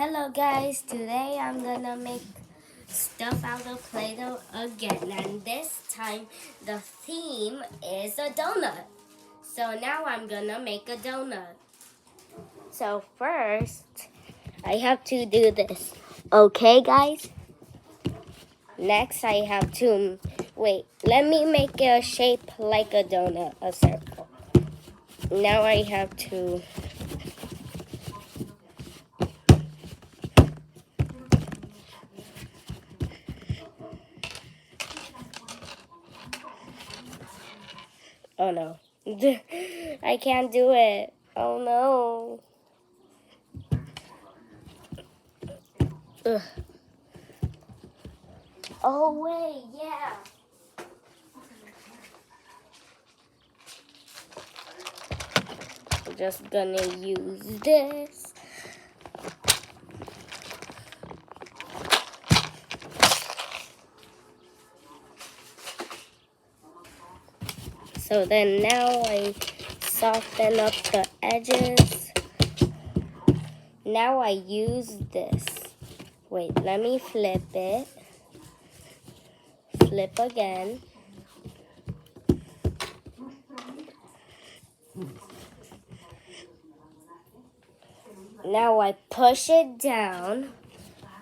Hello guys, today I'm gonna make stuff out of Play-Doh again, and this time the theme is a donut. So now I'm gonna make a donut. So first, I have to do this. Okay guys? Next I have to, wait, let me make a shape like a donut, a circle. Now I have to oh no. I can't do it. Oh no. Ugh. Oh wait, yeah. I'm just gonna use this. So then now I soften up the edges. Now I use this. Wait, let me flip it. Flip again. Now I push it down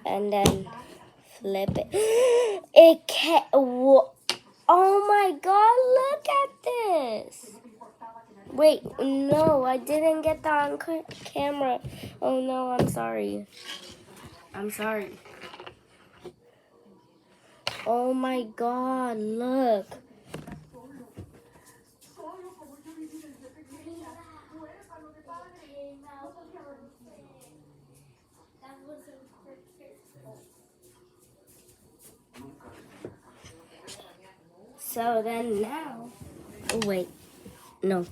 and then flip it. It can't. Oh my god, look at this. Wait, no, I didn't get that on camera. Oh no, I'm sorry. I'm sorry. Oh my god, look. So then now, oh wait, no.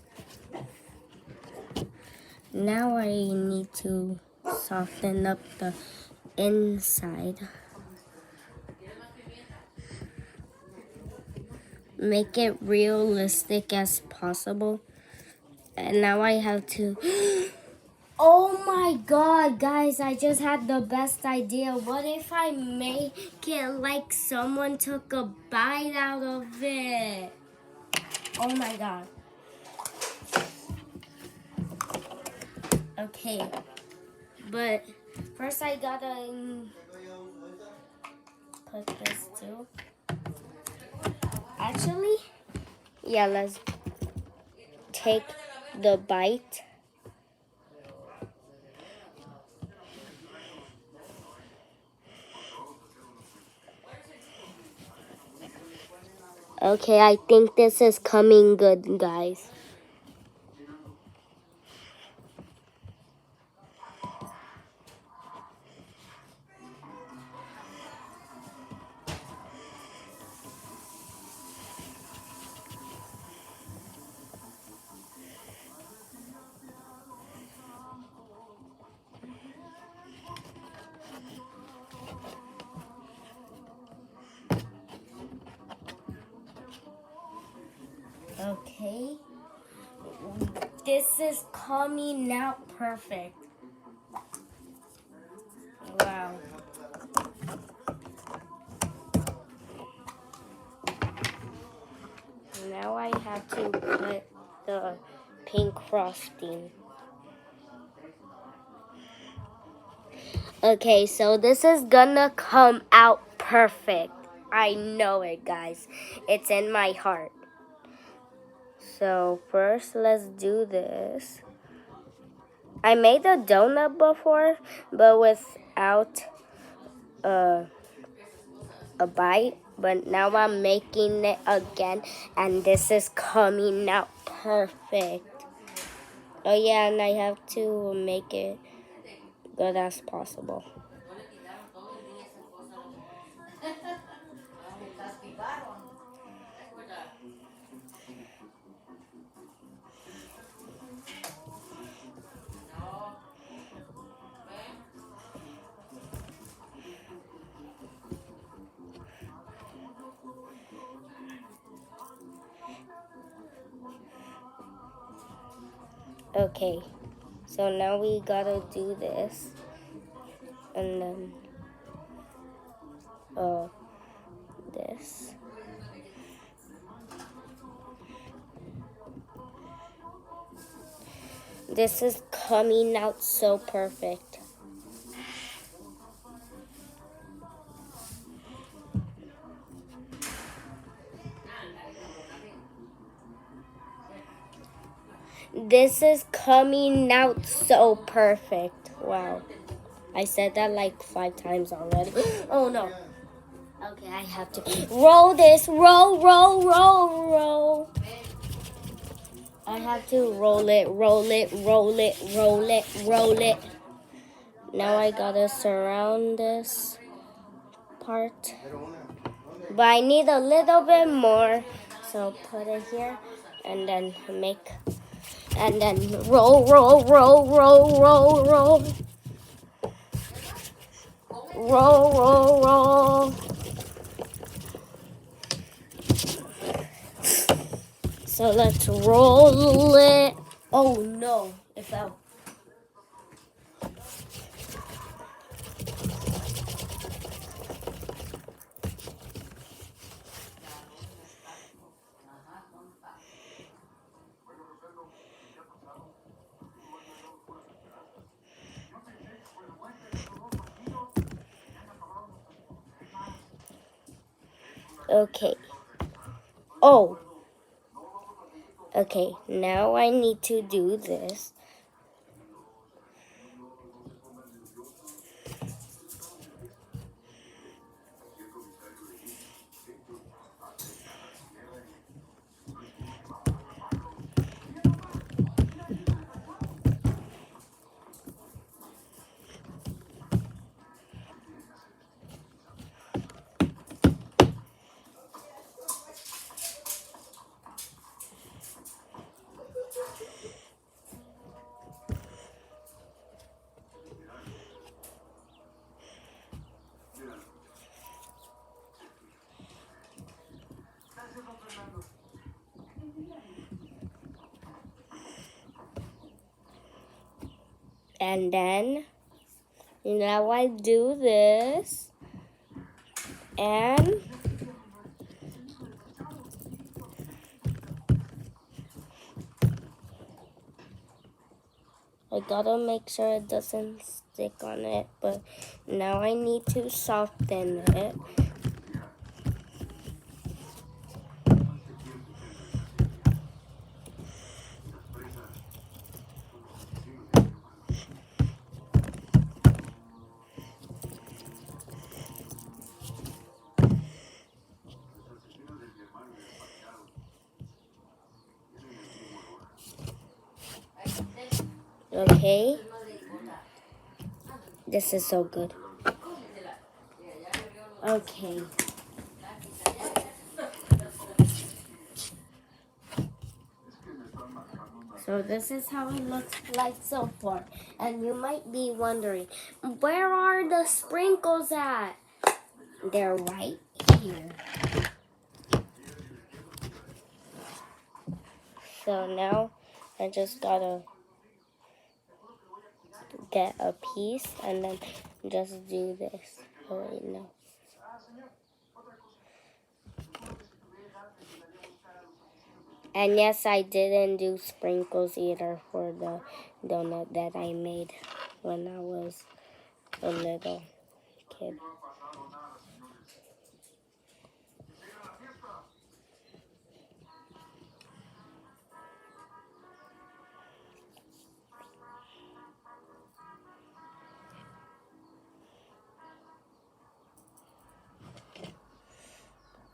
Now I need to soften up the inside. Make it realistic as possible. And now I have to, oh my god, guys, I just had the best idea. What if I make it like someone took a bite out of it? Oh my god. Okay, but first I gotta put this too. Actually, yeah, let's take the bite. Okay, I think this is coming good, guys. Okay, this is coming out perfect. Wow. Now I have to put the pink frosting. Okay, so this is gonna come out perfect. I know it, guys. It's in my heart. So first, let's do this. I made a donut before, but without a bite. But now I'm making it again, and this is coming out perfect. Oh yeah, and I have to make it good as possible. Okay, so now we gotta do this. and then this. This is coming out so perfect. This is coming out so perfect. Wow. I said that like 5 times already. Oh no. Okay, I have to roll this. Roll, roll, roll, roll. I have to roll it, roll it, roll it, roll it, roll it. Now I gotta surround this part. But I need a little bit more. So put it here and then and then roll, roll, roll, roll, roll, roll. Roll, roll, roll. So let's roll it. Oh no, it fell. Okay. Oh. Okay, now I need to do this. And then now I do this. And I gotta make sure it doesn't stick on it, but now I need to soften it. Okay. This is so good. Okay. So this is how it looks like so far. And you might be wondering, where are the sprinkles at? They're right here. So now I just gotta get a piece and then just do this right now. And yes, I didn't do sprinkles either for the donut that I made when I was a little kid.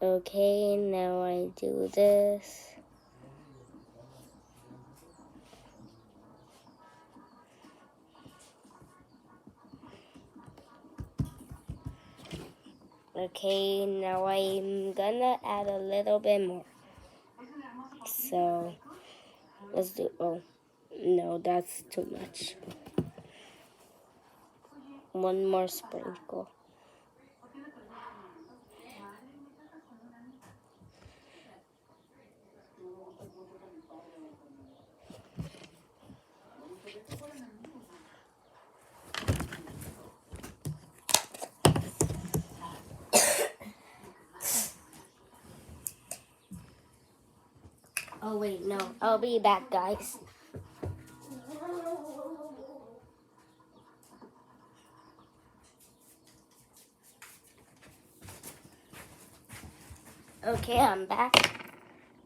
Okay, now I do this. Okay, now I'm gonna add a little bit more. So, let's do, oh, no, that's too much. One more sprinkle. Oh wait, no. I'll be back, guys. Okay, I'm back.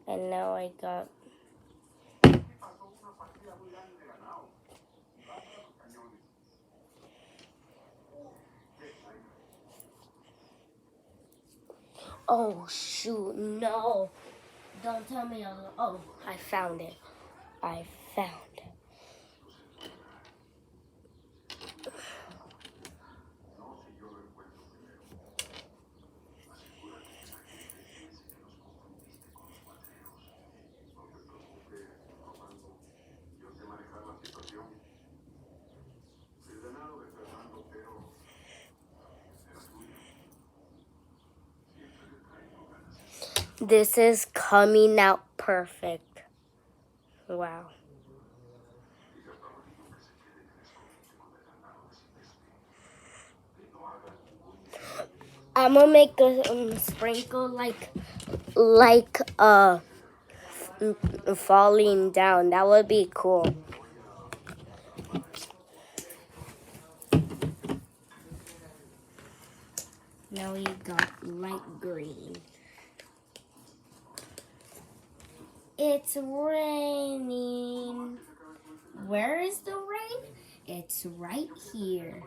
And now I got... Oh, shoot, no. Don't tell me. Oh, I found it. I found it. This is coming out perfect. Wow. I'm gonna make a sprinkle like falling down. That would be cool. Now we got light green. It's raining. Where is the rain? It's right here.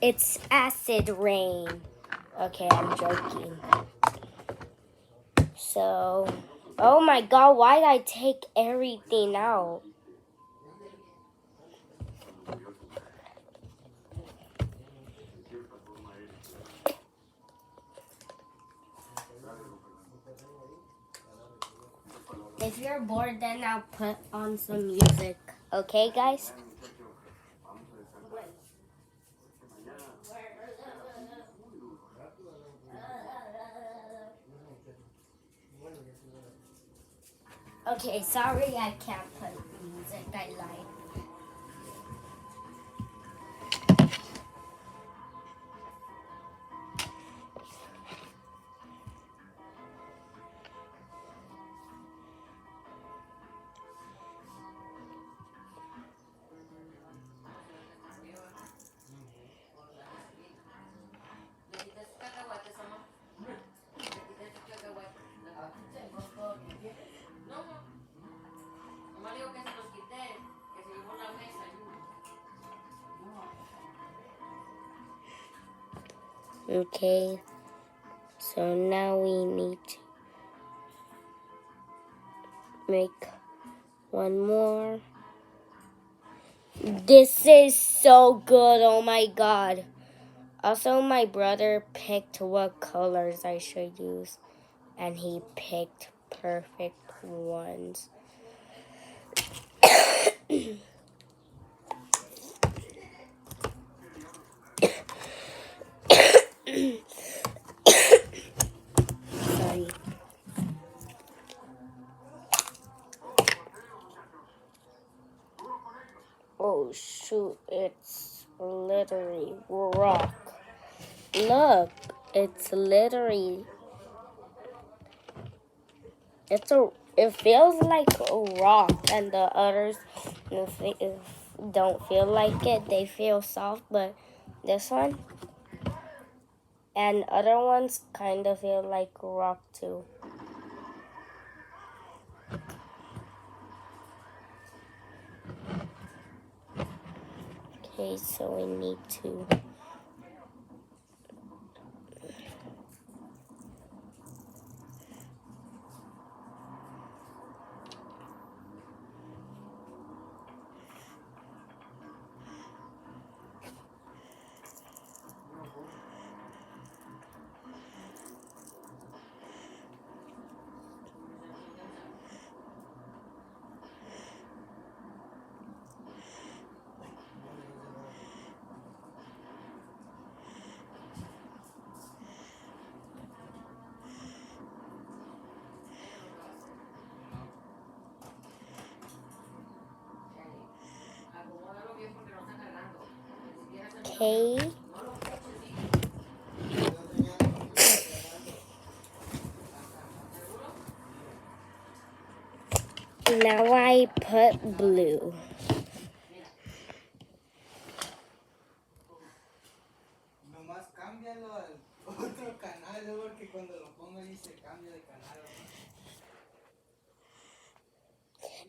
It's acid rain. Okay, I'm joking. So, oh my God, why did I take everything out? If you're bored, then I'll put on some music. Okay, guys? Okay, sorry I can't put music. I lied. Okay, so now we need to make one more. This is so good, oh my God. Also, my brother picked what colors I should use, and he picked perfect ones. Sorry. Oh shoot, it's literally rock. Look, it's literally, it feels like a rock, and the others don't feel like it. They feel soft, but this one and other ones kind of feel like rock too. Okay, so we need to okay. Now I put blue.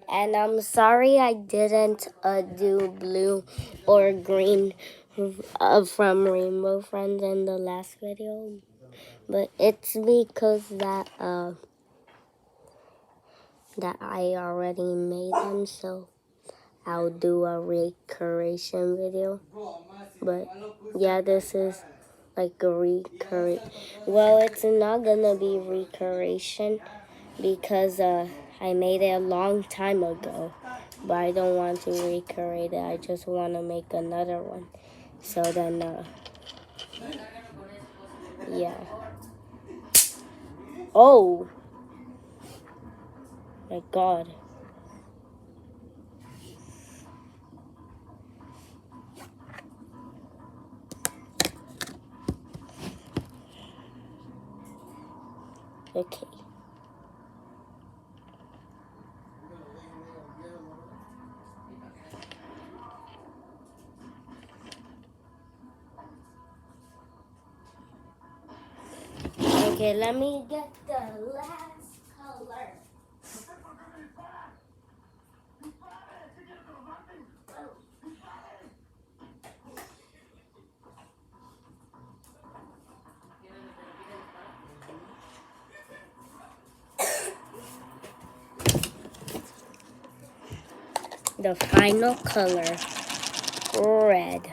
And I'm sorry I didn't do blue or green from Rainbow Friends in the last video. But it's because that I already made them, so I'll do a recreation video. But yeah, this is like a recreation. Well, it's not gonna be recreation because I made it a long time ago. But I don't want to recreate it. I just want to make another one. So then, yeah. Oh my God. Okay. Okay, let me get the last color. The final color, red.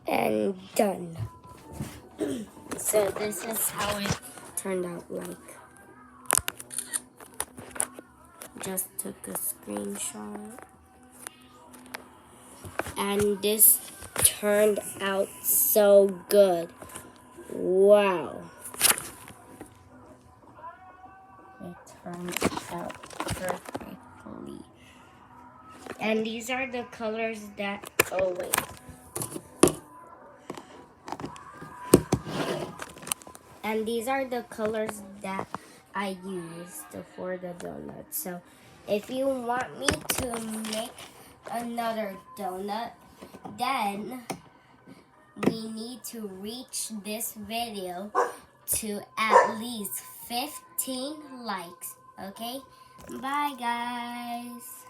And done. So this is how it turned out like. Just took a screenshot. And this turned out so good. Wow. It turned out perfectly. And these are the colors that, oh wait. And these are the colors that I used for the donut. So if you want me to make another donut, then we need to reach this video to at least 15 likes. Okay? Bye, guys.